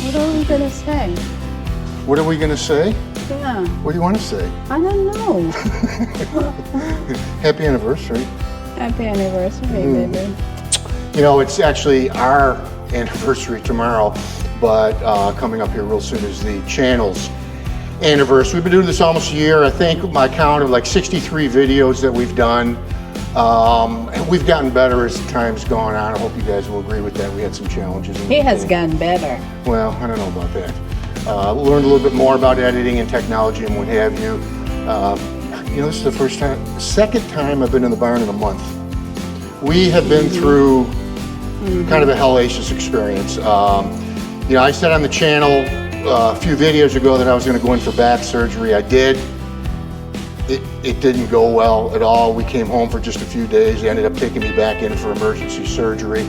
What are we gonna say? What are we going to say? Yeah. What do you want to say? I don't know. Happy anniversary. Happy anniversary, baby. You know, it's actually our anniversary tomorrow, but coming up here real soon is the channel's anniversary. We've been doing this almost a year. I think my count of like 63 videos that we've done. And we've gotten better as time's gone on. I hope you guys will agree with that. We had some challenges. He has gotten better. Well, I don't know about that. Learned a little bit more about editing and technology and what have you. You know, this is the second time I've been in the barn in a month. We have been through kind of a hellacious experience. You know, I said on the channel a few videos ago that I was going to go in for back surgery. I did. It didn't go well at all. We came home for just a few days. They ended up taking me back in for emergency surgery.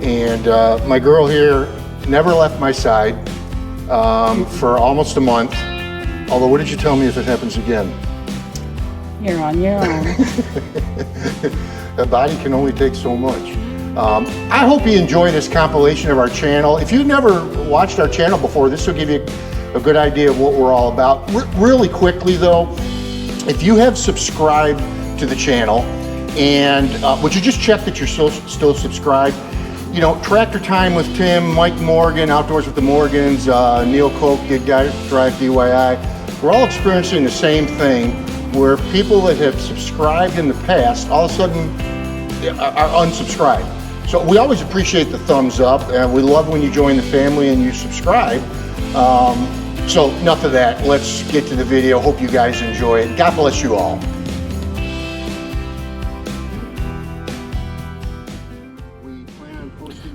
And my girl here never left my side for almost a month. Although, what did you tell me if it happens again? You're on your own. The body can only take so much. I hope you enjoy this compilation of our channel. If you've never watched our channel before, this will give you a good idea of what we're all about. Really quickly though, if you have subscribed to the channel, and would you just check that you're still subscribed? You know, Tractor Time with Tim, Mike Morgan, Outdoors with the Morgans, Neil Koch, Good Guy Drive DIY. We're all experiencing the same thing, where people that have subscribed in the past all of a sudden are unsubscribed. So we always appreciate the thumbs up, and we love when you join the family and you subscribe. So enough of that. Let's get to the video. Hope you guys enjoy it. God bless you all.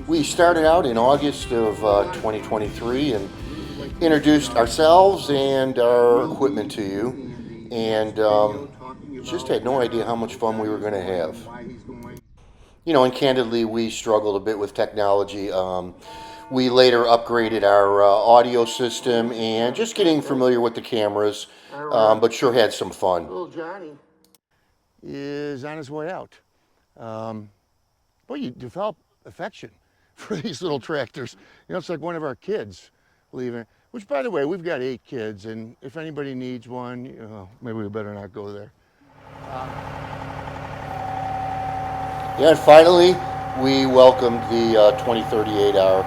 We started out in August of 2023 and introduced ourselves and our equipment to you, and just had no idea how much fun we were going to have. You know, and candidly, we struggled a bit with technology. We later upgraded our audio system and just getting familiar with the cameras, but sure had some fun. Little Johnny is on his way out. Boy, you develop affection for these little tractors. You know, it's like one of our kids leaving. Which, by the way, we've got 8 kids, and if anybody needs one, you know, maybe we better not go there. Yeah, and finally, we welcomed the 2038R.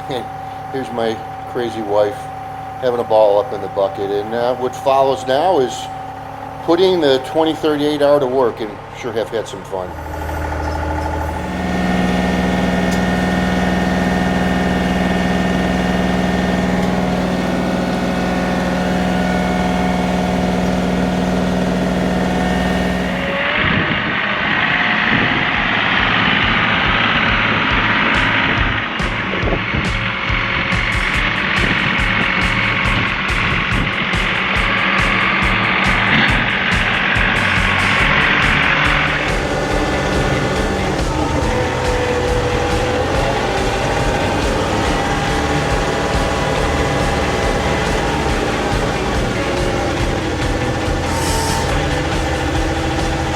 And here's my crazy wife having a ball up in the bucket. And what follows now is putting the 2038R to work, and sure have had some fun.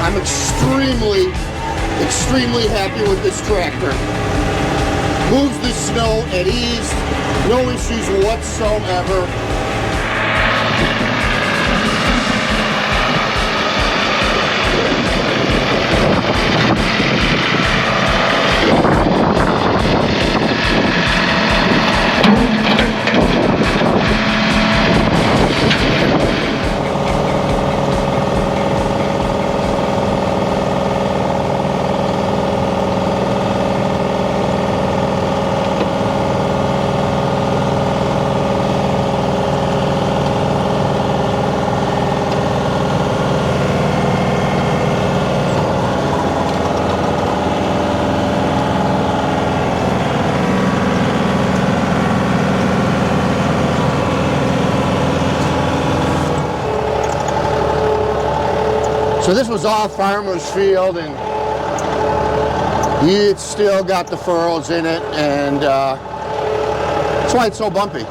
I'm extremely happy with this tractor. Moves the snow at ease, no issues whatsoever. So this was all farmer's field, and it's still got the furrows in it, and that's why it's so bumpy.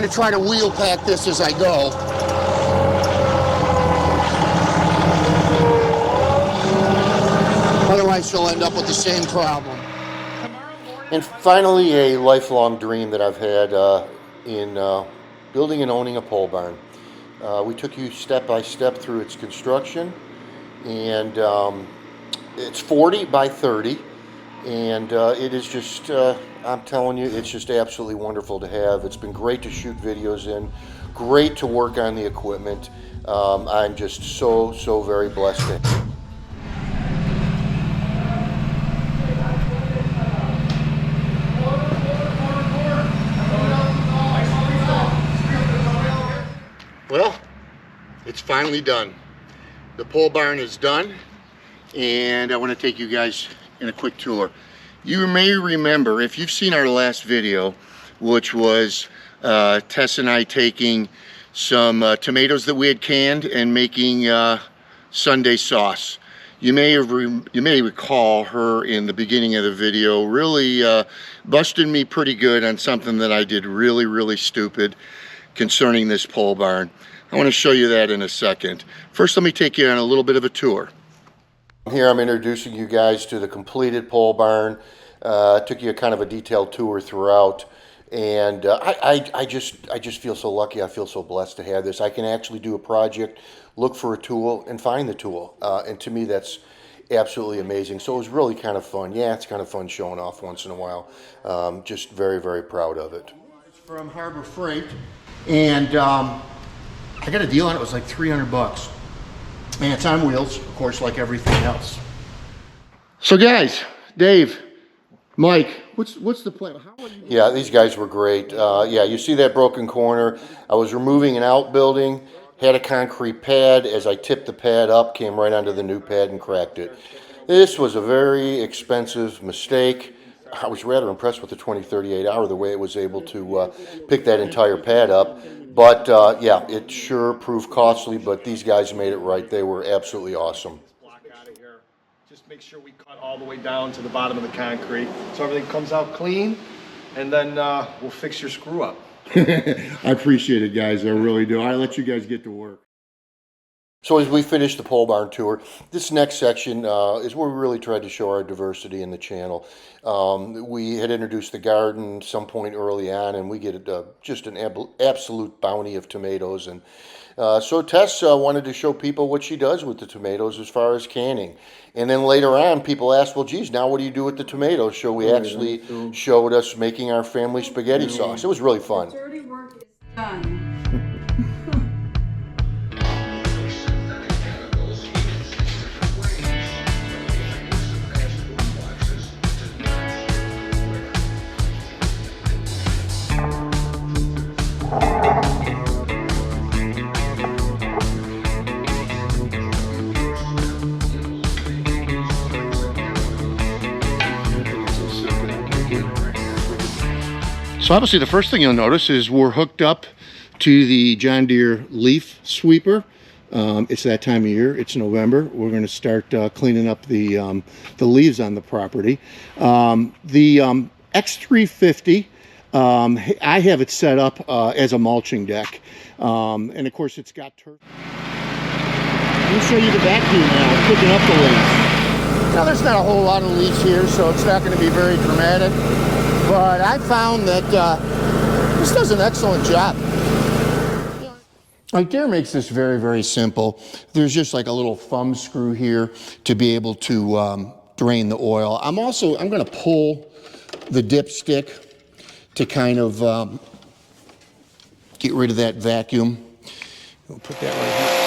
to try to wheel pack this as I go. Otherwise, she'll end up with the same problem. And finally, a lifelong dream that I've had in building and owning a pole barn. We took you step by step through its construction, and it's 40 by 30, and it is just, I'm telling you, it's just absolutely wonderful to have. It's been great to shoot videos in, great to work on the equipment. I'm just so very blessed. Well, it's finally done. The pole barn is done, and I want to take you guys in a quick tour. You may remember, if you've seen our last video, which was Tess and I taking some tomatoes that we had canned and making Sunday sauce. You may recall her in the beginning of the video really busted me pretty good on something that I did really stupid concerning this pole barn. I want to show you that in a second. First, let me take you on a little bit of a tour. Here I'm introducing you guys to the completed pole barn. Took you kind of a detailed tour throughout, and I just feel so lucky. I feel so blessed to have this. I can actually do a project, look for a tool, and find the tool, and to me that's absolutely amazing. So it was really kind of fun. Yeah, it's kind of fun showing off once in a while. Just very proud of it. It's from Harbor Freight. And I got a deal on it. It was like 300 bucks. And it's on wheels, of course, like everything else. So guys, Dave, Mike, what's the plan? How are you? Yeah, these guys were great. Yeah, you see that broken corner? I was removing an outbuilding, had a concrete pad. As I tipped the pad up, came right onto the new pad and cracked it. This was a very expensive mistake. I was rather impressed with the 2038 hour, the way it was able to pick that entire pad up. But yeah, it sure proved costly, but these guys made it right. They were absolutely awesome. Block out of here. Just make sure we cut all the way down to the bottom of the concrete so everything comes out clean, and then we'll fix your screw up. I appreciate it, guys. I really do. I let you guys get to work. So as we finish the pole barn tour, this next section is where we really tried to show our diversity in the channel. We had introduced the garden some point early on, and we get just an absolute bounty of tomatoes. And so Tess wanted to show people what she does with the tomatoes as far as canning. And then later on, people asked, well, geez, now what do you do with the tomatoes? So we actually showed us making our family spaghetti sauce. It was really fun. Dirty work is done. So obviously the first thing you'll notice is we're hooked up to the John Deere leaf sweeper. It's that time of year. It's November. We're going to start cleaning up the leaves on the property. The X350, I have it set up as a mulching deck, and of course it's got turf. Let me show you the vacuum now, picking up the leaves. Now there's not a whole lot of leaves here, so it's not going to be very dramatic. But I found that this does an excellent job. Like Deere makes this very simple. There's just like a little thumb screw here to be able to drain the oil. I'm going to pull the dipstick to kind of get rid of that vacuum. We'll put that right here.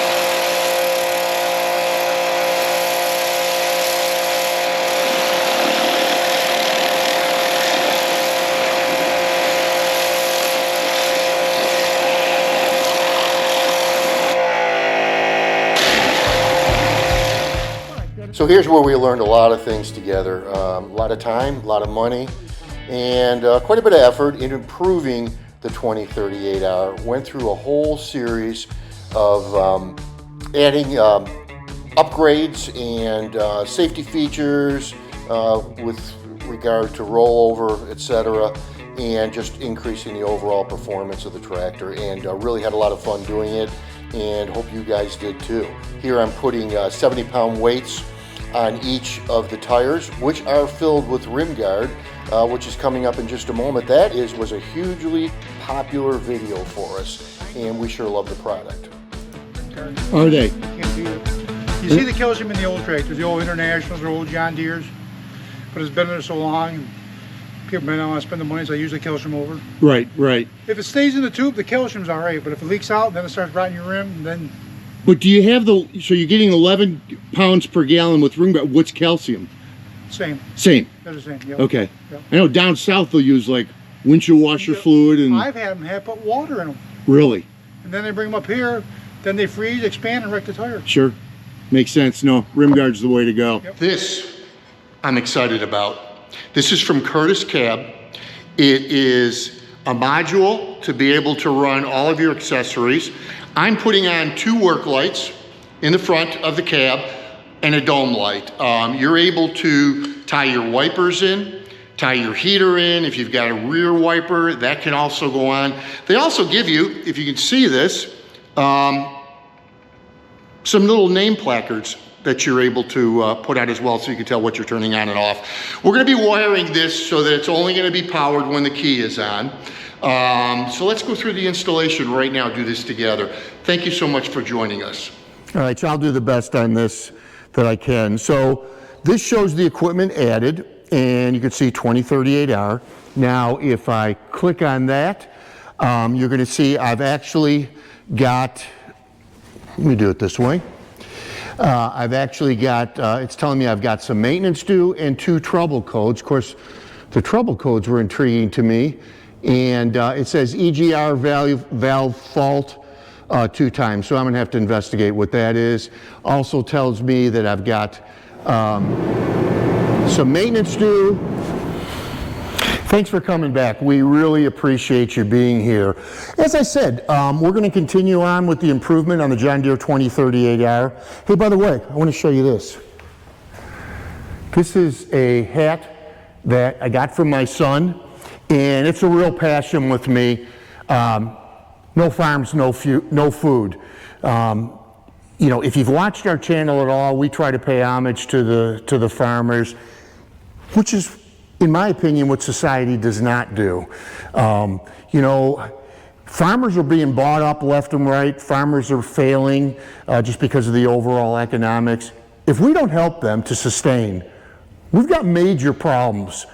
So here's where we learned a lot of things together. A lot of time, a lot of money, and quite a bit of effort in improving the 2038 hour. Went through a whole series of adding upgrades and safety features with regard to rollover, etc. and just increasing the overall performance of the tractor, and really had a lot of fun doing it, and hope you guys did too. Here I'm putting 70-pound weights on each of the tires, which are filled with rim guard, which is coming up in just a moment. That was a hugely popular video for us, and we sure love the product. Are they? Can't beat it. You see the calcium in the old tractors, the old Internationals or old John Deeres, but it's been there so long, and people may not want to spend the money, so I use the calcium over. Right, right. If it stays in the tube, the calcium's all right, but if it leaks out, then it starts rotting your rim, then But do you have so you're getting 11 pounds per gallon with rim guard. What's calcium? same. Same. They're the same. Yep. Okay. Yep. I know down south they'll use like windshield washer fluid and I've had them put water in them, really. and then they bring them up here, then they freeze, expand, and wreck the tire. Sure. Makes sense. No, rim guard's the way to go. Yep. This I'm excited about. This is from Curtis Cab. It is a module to be able to run all of your accessories. I'm putting on 2 work lights in the front of the cab and a dome light. You're able to tie your wipers in, tie your heater in. If you've got a rear wiper, that can also go on. They also give you, if you can see this, some little name placards that you're able to put out as well, so you can tell what you're turning on and off. We're gonna be wiring this so that it's only gonna be powered when the key is on. So let's go through the installation right now, do this together. Thank you so much for joining us. All right, so I'll do the best on this that I can. So this shows the equipment added, and you can see 2038R. Now, if I click on that, you're gonna see I've actually got, let me do it this way. I've actually got, it's telling me I've got some maintenance due and 2 trouble codes. Of course, the trouble codes were intriguing to me. And it says EGR valve fault 2 times. So I'm gonna have to investigate what that is. Also tells me that I've got some maintenance due. Thanks for coming back. We really appreciate you being here. As I said, we're going to continue on with the improvement on the John Deere 2038R. Hey, by the way, I want to show you this. This is a hat that I got from my son, and it's a real passion with me. No farms, no food. You know, if you've watched our channel at all, we try to pay homage to the farmers, which is, in my opinion, what society does not do. You know, farmers are being bought up left and right. Farmers are failing just because of the overall economics. If we don't help them to sustain, we've got major problems.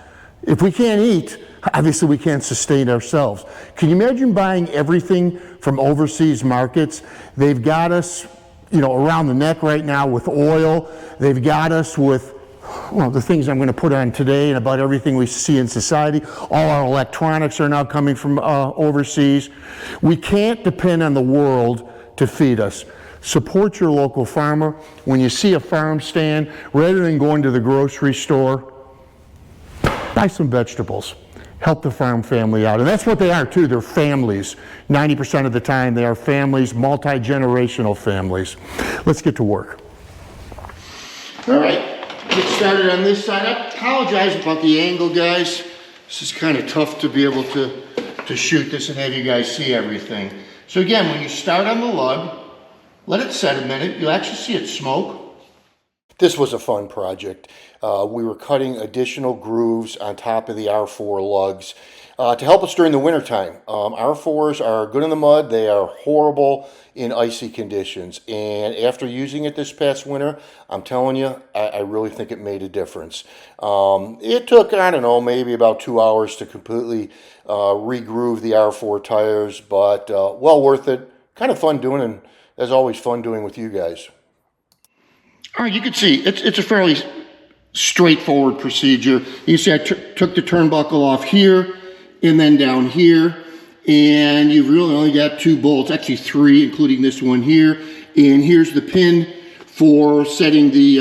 If we can't eat, obviously we can't sustain ourselves. Can you imagine buying everything from overseas markets? They've got us, you know, around the neck right now with oil. They've got us with, well, the things I'm going to put on today and about everything we see in society. All our electronics are now coming from overseas. We can't depend on the world to feed us. Support your local farmer. When you see a farm stand, rather than going to the grocery store, buy some vegetables. Help the farm family out. And that's what they are too, they're families. 90% of the time they are families, multi-generational families. Let's get to work. All right. Get started on this side. I apologize about the angle, guys. This is kind of tough to be able to shoot this and have you guys see everything. So again, when you start on the lug, let it set a minute. You'll actually see it smoke. This was a fun project. We were cutting additional grooves on top of the R4 lugs to help us during the wintertime. R4s are good in the mud. They are horrible in icy conditions. And after using it this past winter, I'm telling you, I really think it made a difference. It took, I don't know, maybe about 2 hours to completely re-groove the R4 tires, but well worth it. Kind of fun doing, and as always, fun doing with you guys. All right, you can see it's a fairly straightforward procedure. You see I took the turnbuckle off here and then down here, and you've really only got 2 bolts, actually 3, including this one here. And here's the pin for setting the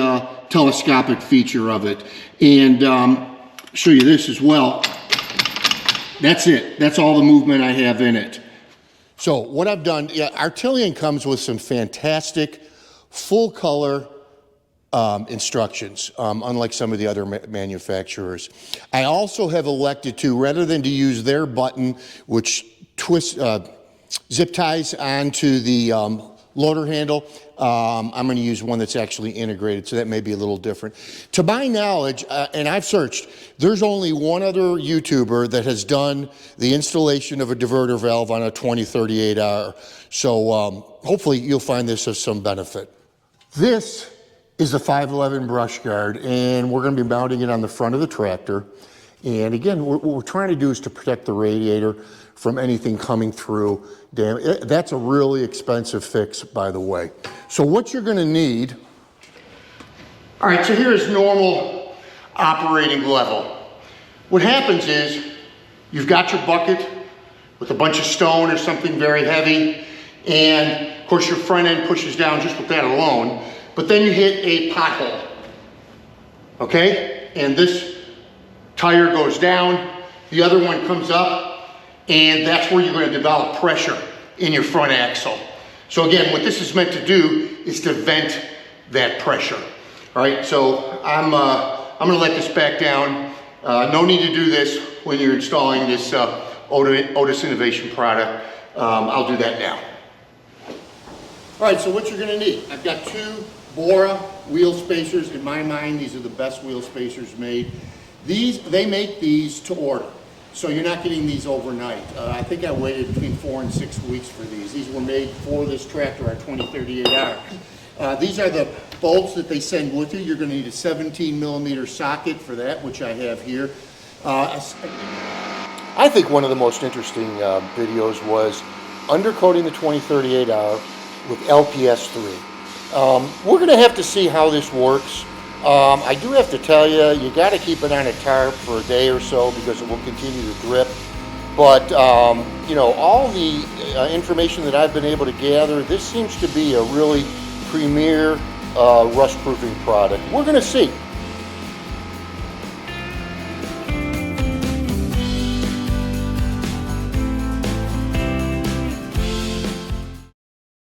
telescopic feature of it. And show you this as well. That's it. That's all the movement I have in it. So what I've done, yeah, Artilian comes with some fantastic full color instructions, unlike some of the other manufacturers. I also have elected to, rather than to use their button, which zip ties onto the loader handle, I'm going to use one that's actually integrated, so that may be a little different. To my knowledge, and I've searched, there's only one other YouTuber that has done the installation of a diverter valve on a 2038R. So hopefully you'll find this of some benefit. This is a 511 brush guard, and we're going to be mounting it on the front of the tractor. And again, what we're trying to do is to protect the radiator from anything coming through. That's a really expensive fix, by the way. So what you're going to need, all right, so here's normal operating level. What happens is you've got your bucket with a bunch of stone or something very heavy, and of course your front end pushes down just with that alone, but then you hit a pothole, okay? And this tire goes down, the other one comes up, and that's where you're going to develop pressure in your front axle. So again, what this is meant to do is to vent that pressure. All right, so I'm going to let this back down. No need to do this when you're installing this Otis Innovation product. I'll do that now. All right, so what you're going to need, I've got 2 Bora wheel spacers. In my mind, these are the best wheel spacers made. They make these to order, so you're not getting these overnight. I think I waited between 4 and 6 weeks for these. These were made for this tractor, our 2038R. These are the bolts that they send with you. You're going to need a 17mm socket for that, which I have here. I think one of the most interesting videos was undercoating the 2038R with LPS3. We're going to have to see how this works. I do have to tell you, you got to keep it on a tarp for a day or so because it will continue to drip. But, you know, all the information that I've been able to gather, this seems to be a really premier rust-proofing product. We're going to see.